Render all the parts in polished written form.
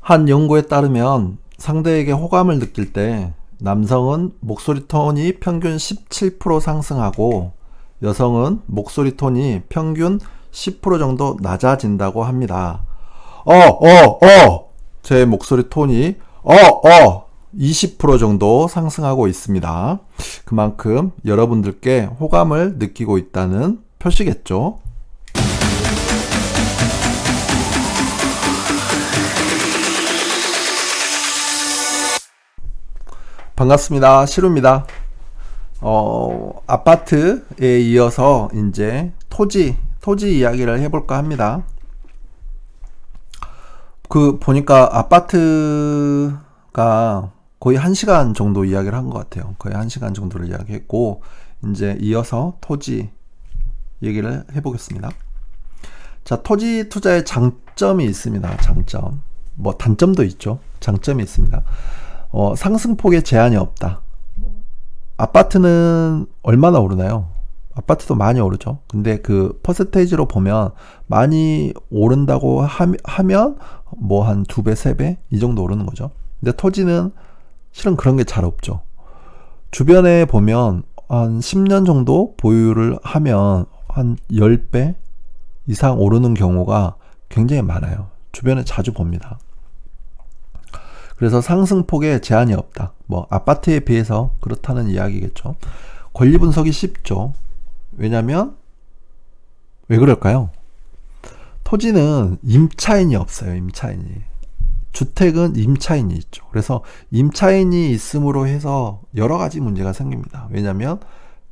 한 연구에 따르면 상대에게 호감을 느낄 때 남성은 목소리 톤이 평균 17% 상승하고 여성은 목소리 톤이 평균 10% 정도 낮아진다고 합니다. 제 목소리 톤이 20% 정도 상승하고 있습니다. 그만큼 여러분들께 호감을 느끼고 있다는 표시겠죠. 반갑습니다. 시루입니다. 아파트에 이어서 이제 토지 이야기를 해볼까 합니다. 보니까 아파트가 거의 1시간 정도 이야기를 한 것 같아요. 거의 1시간 정도를 이야기했고, 이제 이어서 토지 얘기를 해보겠습니다. 자, 토지 투자의 장점이 있습니다. 장점. 단점도 있죠. 장점이 있습니다. 상승폭에 제한이 없다. 아파트는 얼마나 오르나요? 아파트도 많이 오르죠. 근데 그 퍼센테이지로 보면 많이 오른다고 하면 한 2배, 3배 이 정도 오르는 거죠. 근데 토지는 실은 그런 게 잘 없죠. 주변에 보면 한 10년 정도 보유를 하면 한 10배 이상 오르는 경우가 굉장히 많아요. 주변에 자주 봅니다. 그래서 상승폭에 제한이 없다. 아파트에 비해서 그렇다는 이야기겠죠. 권리 분석이 쉽죠. 왜냐면 왜 그럴까요? 토지는 임차인이 없어요. 임차인이. 주택은 임차인이 있죠. 그래서 임차인이 있음으로 해서 여러 가지 문제가 생깁니다. 왜냐면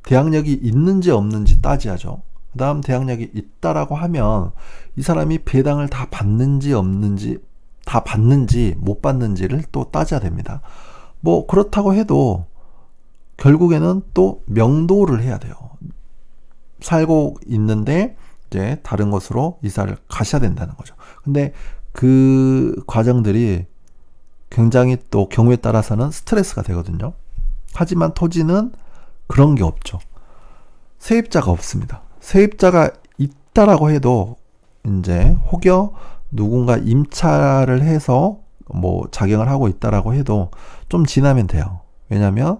대항력이 있는지 없는지 따져야죠. 그 다음 대항력이 있다라고 하면 이 사람이 배당을 다 받는지 없는지, 다 받는지 못 받는지를 또 따져야 됩니다. 그렇다고 해도 결국에는 또 명도를 해야 돼요. 살고 있는데 이제 다른 곳으로 이사를 가셔야 된다는 거죠. 근데 그 과정들이 굉장히 또 경우에 따라서는 스트레스가 되거든요. 하지만 토지는 그런 게 없죠. 세입자가 없습니다. 세입자가 있다라고 해도 이제 혹여 누군가 임차를 해서 작용을 하고 있다라고 해도 좀 지나면 돼요. 왜냐면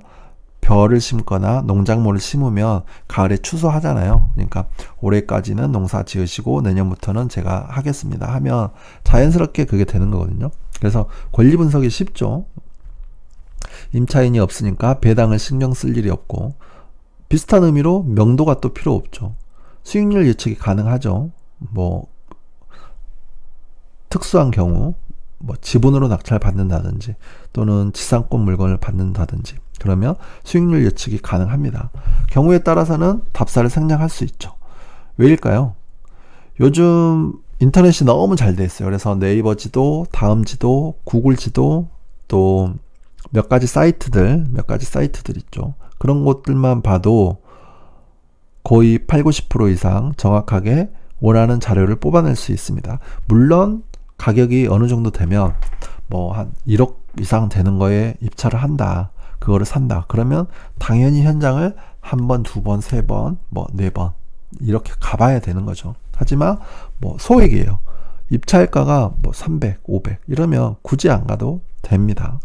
벼를 심거나 농작물을 심으면 가을에 추수하잖아요. 그러니까 올해까지는 농사 지으시고 내년부터는 제가 하겠습니다 하면 자연스럽게 그게 되는 거거든요. 그래서 권리 분석이 쉽죠. 임차인이 없으니까 배당을 신경 쓸 일이 없고, 비슷한 의미로 명도가 또 필요 없죠. 수익률 예측이 가능하죠. 특수한 경우 지분으로 낙찰 받는다든지 또는 지상권 물건을 받는다든지 그러면 수익률 예측이 가능합니다. 경우에 따라서는 답사를 생략할 수 있죠. 왜일까요? 요즘 인터넷이 너무 잘 돼 있어요. 그래서 네이버 지도, 다음 지도, 구글 지도, 또 몇 가지 사이트들 있죠. 그런 것들만 봐도 거의 80-90% 이상 정확하게 원하는 자료를 뽑아낼 수 있습니다. 물론 가격이 어느 정도 되면 한 1억 이상 되는 거에 입찰을 한다. 그거를 산다. 그러면 당연히 현장을 한 번, 두 번, 세 번, 네 번 이렇게 가봐야 되는 거죠. 하지만 소액이에요. 입찰가가 300, 500 이러면 굳이 안 가도 됩니다.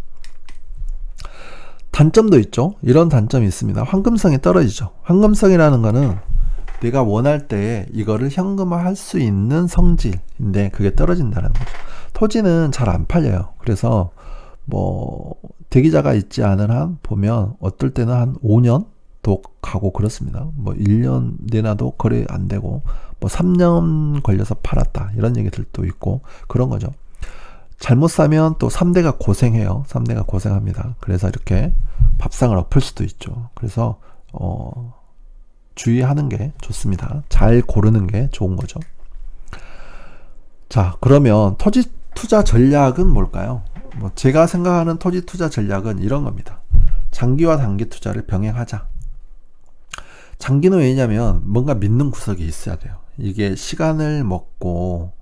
단점도 있죠. 이런 단점이 있습니다. 황금성이 떨어지죠. 황금성이라는 거는 내가 원할 때 이거를 현금화할 수 있는 성질인데 그게 떨어진다는 거죠. 토지는 잘 안 팔려요. 그래서 대기자가 있지 않은 한 보면 어떨 때는 한 5년도 가고 그렇습니다. 1년 내놔도 거래 안 되고 3년 걸려서 팔았다 이런 얘기들도 있고 그런 거죠. 잘못 사면 또 3대가 고생해요. 3대가 고생합니다. 그래서 이렇게 밥상을 엎을 수도 있죠. 그래서 주의하는 게 좋습니다. 잘 고르는 게 좋은 거죠. 자, 그러면 토지 투자 전략은 뭘까요? 제가 생각하는 토지 투자 전략은 이런 겁니다. 장기와 단기 투자를 병행하자. 장기는 왜냐면 뭔가 믿는 구석이 있어야 돼요. 이게 시간을 먹고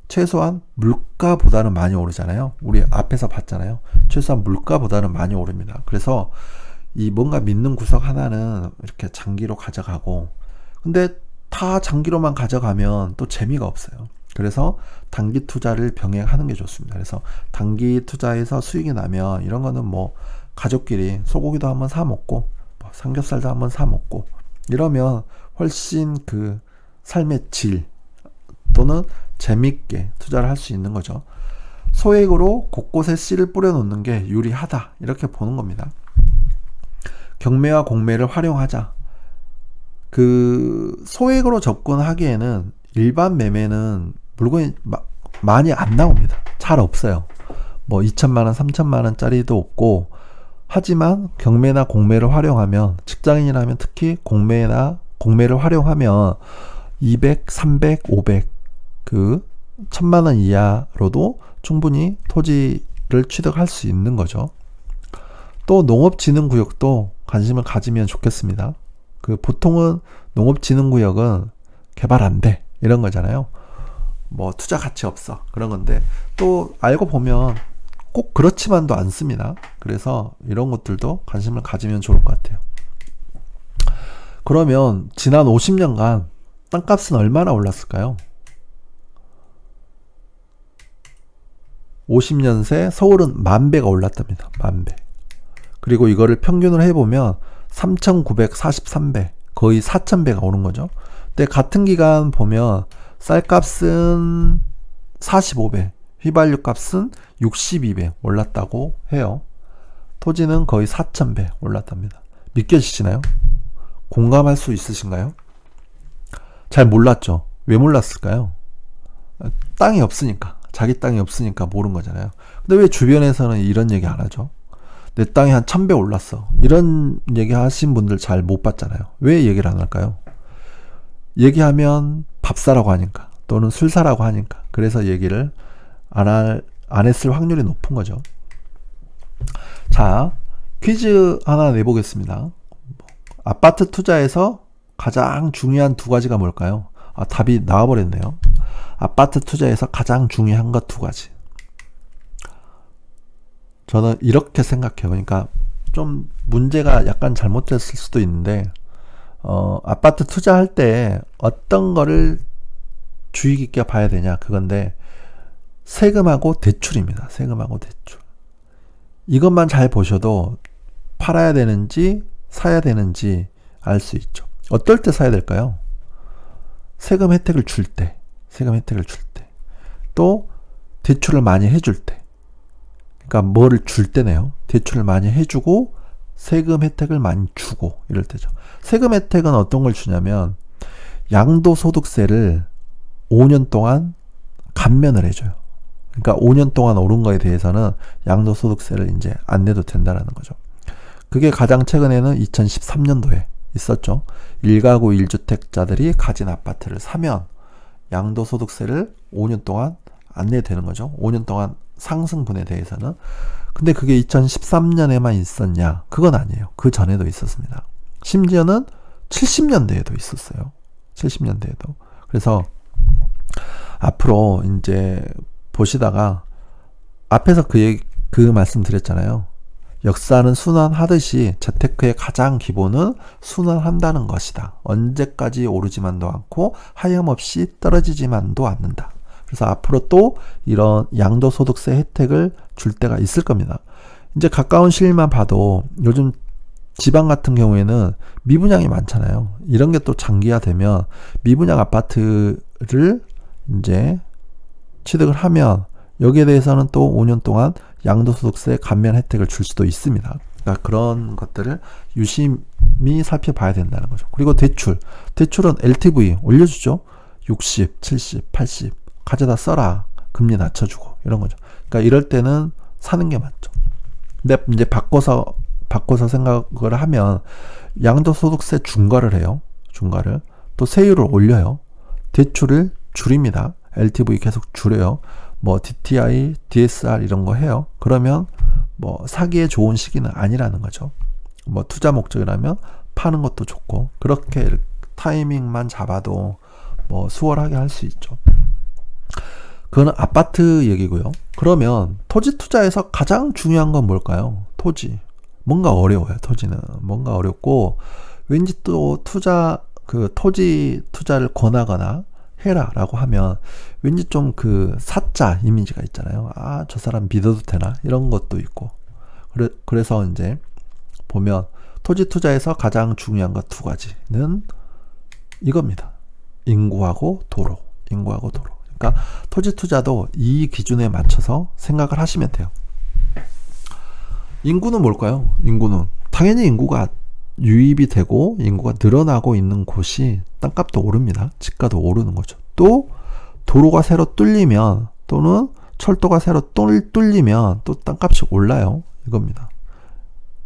최소한 물가보다는 많이 오르잖아요. 우리 앞에서 봤잖아요. 최소한 물가보다는 많이 오릅니다. 그래서 이 뭔가 믿는 구석 하나는 이렇게 장기로 가져가고, 근데 다 장기로만 가져가면 또 재미가 없어요. 그래서 단기 투자를 병행하는 게 좋습니다. 그래서 단기 투자에서 수익이 나면 이런 거는 뭐 가족끼리 소고기도 한번 사 먹고 뭐 삼겹살도 한번 사 먹고 이러면 훨씬 그 삶의 질 또는 재밌게 투자를 할 수 있는 거죠. 소액으로 곳곳에 씨를 뿌려 놓는 게 유리하다 이렇게 보는 겁니다. 경매와 공매를 활용하자. 그 소액으로 접근하기에는 일반 매매는 물건이 많이 안 나옵니다. 잘 없어요. 뭐 2천만 원, 3천만 원짜리도 없고 하지만 경매나 공매를 활용하면 직장인이라면 특히 공매를 활용하면 200, 300, 500 그 1000만 원 이하로도 충분히 토지를 취득할 수 있는 거죠. 또 농업진흥구역도 관심을 가지면 좋겠습니다. 그 보통은 농업진흥구역은 개발 안 돼 이런 거잖아요. 뭐 투자 가치 없어 그런 건데 또 알고 보면 꼭 그렇지만도 않습니다. 그래서 이런 것들도 관심을 가지면 좋을 것 같아요. 그러면 지난 50년간 땅값은 얼마나 올랐을까요? 50년 새 서울은 10,000배가 올랐답니다. 10,000배. 그리고 이거를 평균을 해보면 3,943배, 거의 4,000배가 오른 거죠. 근데 같은 기간 보면 쌀값은 45배, 휘발유 값은 62배 올랐다고 해요. 토지는 거의 4,000배 올랐답니다. 믿겨지시나요? 공감할 수 있으신가요? 잘 몰랐죠? 왜 몰랐을까요? 땅이 없으니까. 자기 땅이 없으니까 모르는 거잖아요. 근데 왜 주변에서는 이런 얘기 안 하죠? 내 땅이 한 1000배 올랐어. 이런 얘기 하신 분들 잘 못 봤잖아요. 왜 얘기를 안 할까요? 얘기하면 밥 사라고 하니까 또는 술 사라고 하니까. 그래서 얘기를 안 했을 확률이 높은 거죠. 자, 퀴즈 하나 내보겠습니다. 아파트 투자에서 가장 중요한 두 가지가 뭘까요? 답이 나와버렸네요. 아파트 투자에서 가장 중요한 것 두 가지. 저는 이렇게 생각해요. 그러니까 좀 문제가 약간 잘못됐을 수도 있는데 아파트 투자할 때 어떤 거를 주의 깊게 봐야 되냐 그건데 세금하고 대출입니다. 세금하고 대출. 이것만 잘 보셔도 팔아야 되는지 사야 되는지 알 수 있죠. 어떨 때 사야 될까요? 세금 혜택을 줄 때. 세금 혜택을 줄 때. 또 대출을 많이 해줄 때. 그러니까 뭐를 줄 때네요. 대출을 많이 해주고 세금 혜택을 많이 주고 이럴 때죠. 세금 혜택은 어떤 걸 주냐면 양도소득세를 5년 동안 감면을 해줘요. 그러니까 5년 동안 오른 거에 대해서는 양도소득세를 이제 안 내도 된다는 거죠. 그게 가장 최근에는 2013년도에 있었죠. 1가구 1주택자들이 가진 아파트를 사면 양도소득세를 5년 동안 안 내도 되는 거죠. 5년 동안 상승분에 대해서는. 근데 그게 2013년에만 있었냐? 그건 아니에요. 그 전에도 있었습니다. 심지어는 70년대에도 있었어요. 70년대에도. 그래서 앞으로 이제 보시다가 앞에서 그 말씀 드렸잖아요. 역사는 순환하듯이 재테크의 가장 기본은 순환한다는 것이다. 언제까지 오르지만도 않고 하염없이 떨어지지만도 않는다. 그래서 앞으로 또 이런 양도소득세 혜택을 줄 때가 있을 겁니다. 이제 가까운 시일만 봐도 요즘 지방 같은 경우에는 미분양이 많잖아요. 이런 게 또 장기화되면 미분양 아파트를 이제 취득을 하면 여기에 대해서는 또 5년 동안 양도소득세 감면 혜택을 줄 수도 있습니다. 그러니까 그런 것들을 유심히 살펴봐야 된다는 거죠. 그리고 대출은 LTV 올려주죠. 60, 70, 80 가져다 써라. 금리 낮춰주고 이런 거죠. 그러니까 이럴 때는 사는 게 맞죠. 근데 이제 바꿔서 생각을 하면 양도소득세 중과를 해요. 중과를. 또 세율을 올려요. 대출을 줄입니다. LTV 계속 줄여요. 뭐 DTI, DSR 이런 거 해요. 그러면 뭐 사기에 좋은 시기는 아니라는 거죠. 뭐 투자 목적이라면 파는 것도 좋고 그렇게 타이밍만 잡아도 뭐 수월하게 할 수 있죠. 그건 아파트 얘기고요. 그러면 토지 투자에서 가장 중요한 건 뭘까요? 토지. 뭔가 어려워요. 토지는 뭔가 어렵고 왠지 또 토지 투자를 권하거나 해라 라고 하면 왠지 좀 그 사짜 이미지가 있잖아요. 아, 저 사람 믿어도 되나? 이런 것도 있고. 그래서 이제 보면 토지 투자에서 가장 중요한 것 두 가지는 이겁니다. 인구하고 도로. 인구하고 도로. 그러니까 토지 투자도 이 기준에 맞춰서 생각을 하시면 돼요. 인구는 뭘까요? 인구는 당연히 인구가 유입이 되고 인구가 늘어나고 있는 곳이 땅값도 오릅니다. 집가도 오르는 거죠. 또 도로가 새로 뚫리면 또는 철도가 새로 뚫리면 또 땅값이 올라요. 이겁니다.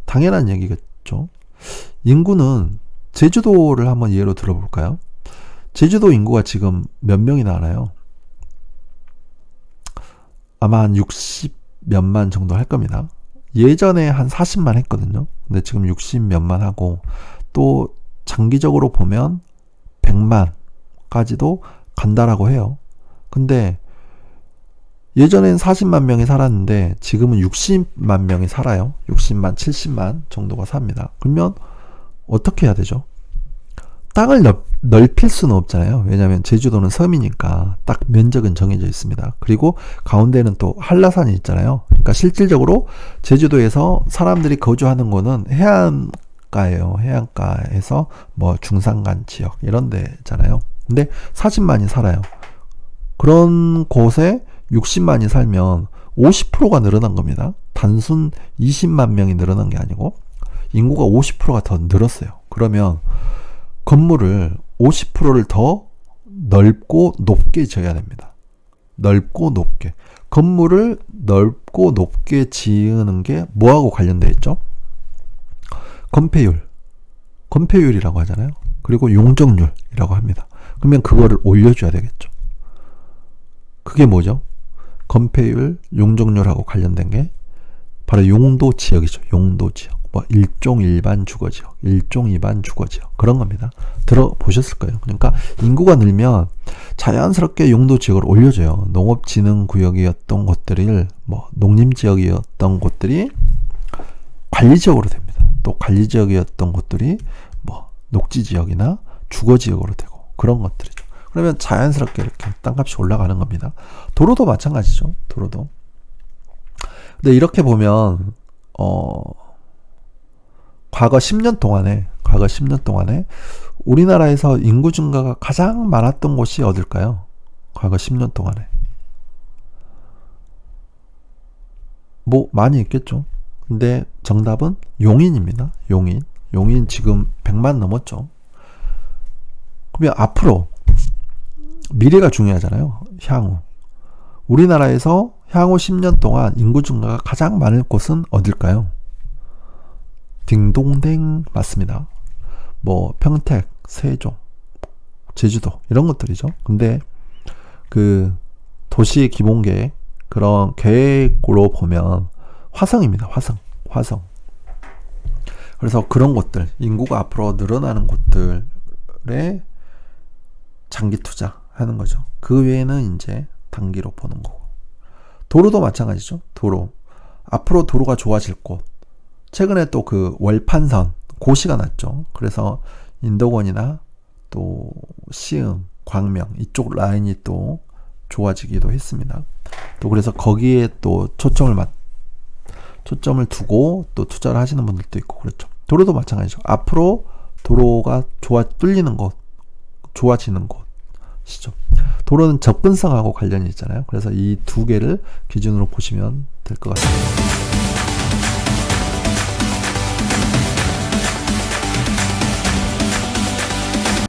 당연한 얘기겠죠. 인구는 제주도를 한번 예로 들어볼까요? 제주도 인구가 지금 몇 명이나 하나요? 아마 한 60 몇만 정도 할 겁니다. 예전에 한 40만 했거든요. 근데 지금 60 몇만 하고 또 장기적으로 보면 100만까지도 간다라고 해요. 근데 예전엔 40만 명이 살았는데 지금은 60만 명이 살아요. 60만, 70만 정도가 삽니다. 그러면 어떻게 해야 되죠? 땅을 넓힐 수는 없잖아요. 왜냐하면 제주도는 섬이니까 딱 면적은 정해져 있습니다. 그리고 가운데는 또 한라산이 있잖아요. 그러니까 실질적으로 제주도에서 사람들이 거주하는 거는 해안가예요. 해안가에서 뭐 중산간 지역 이런 데잖아요. 근데 40만이 살아요. 그런 곳에 60만이 살면 50%가 늘어난 겁니다. 단순 20만 명이 늘어난 게 아니고 인구가 50%가 더 늘었어요. 그러면 건물을 50%를 더 넓고 높게 지어야 됩니다. 넓고 높게. 건물을 넓고 높게 지으는 게 뭐하고 관련되어 있죠? 건폐율. 건폐율이라고 하잖아요. 그리고 용적률이라고 합니다. 그러면 그거를 올려줘야 되겠죠. 그게 뭐죠? 건폐율, 용적률하고 관련된 게 바로 용도 지역이죠. 용도 지역. 뭐 일종 일반 주거지역, 일종 이반 주거지역 그런 겁니다. 들어보셨을 거예요. 그러니까 인구가 늘면 자연스럽게 용도 지역을 올려줘요. 농업진흥구역이었던 곳들을 뭐 농림지역이었던 곳들이 관리지역으로 됩니다. 또 관리지역이었던 곳들이 뭐 녹지지역이나 주거지역으로 되고 그런 것들이죠. 그러면 자연스럽게 이렇게 땅값이 올라가는 겁니다. 도로도 마찬가지죠. 도로도. 근데 이렇게 보면 과거 10년 동안에 우리나라에서 인구 증가가 가장 많았던 곳이 어딜까요? 과거 10년 동안에. 뭐 많이 있겠죠. 근데 정답은 용인입니다. 용인 지금 100만 넘었죠. 그러면 앞으로 미래가 중요하잖아요. 향후. 우리나라에서 향후 10년 동안 인구 증가가 가장 많을 곳은 어딜까요? 딩동댕 맞습니다. 뭐 평택, 세종, 제주도 이런 것들이죠. 근데 그 도시 기본계획 그런 계획으로 보면 화성입니다. 화성. 그래서 그런 곳들 인구가 앞으로 늘어나는 곳들에 장기 투자하는 거죠. 그 외에는 이제 단기로 보는 거고. 도로도 마찬가지죠. 도로. 앞으로 도로가 좋아질 곳. 최근에 또 그 월판선 고시가 났죠. 그래서 인덕원이나 또 시흥, 광명 이쪽 라인이 또 좋아지기도 했습니다. 또 그래서 거기에 또 초점을 두고 또 투자를 하시는 분들도 있고 그렇죠. 도로도 마찬가지죠. 앞으로 도로가 뚫리는 곳, 좋아지는 곳이죠. 도로는 접근성하고 관련이 있잖아요. 그래서 이 두 개를 기준으로 보시면 될 것 같습니다.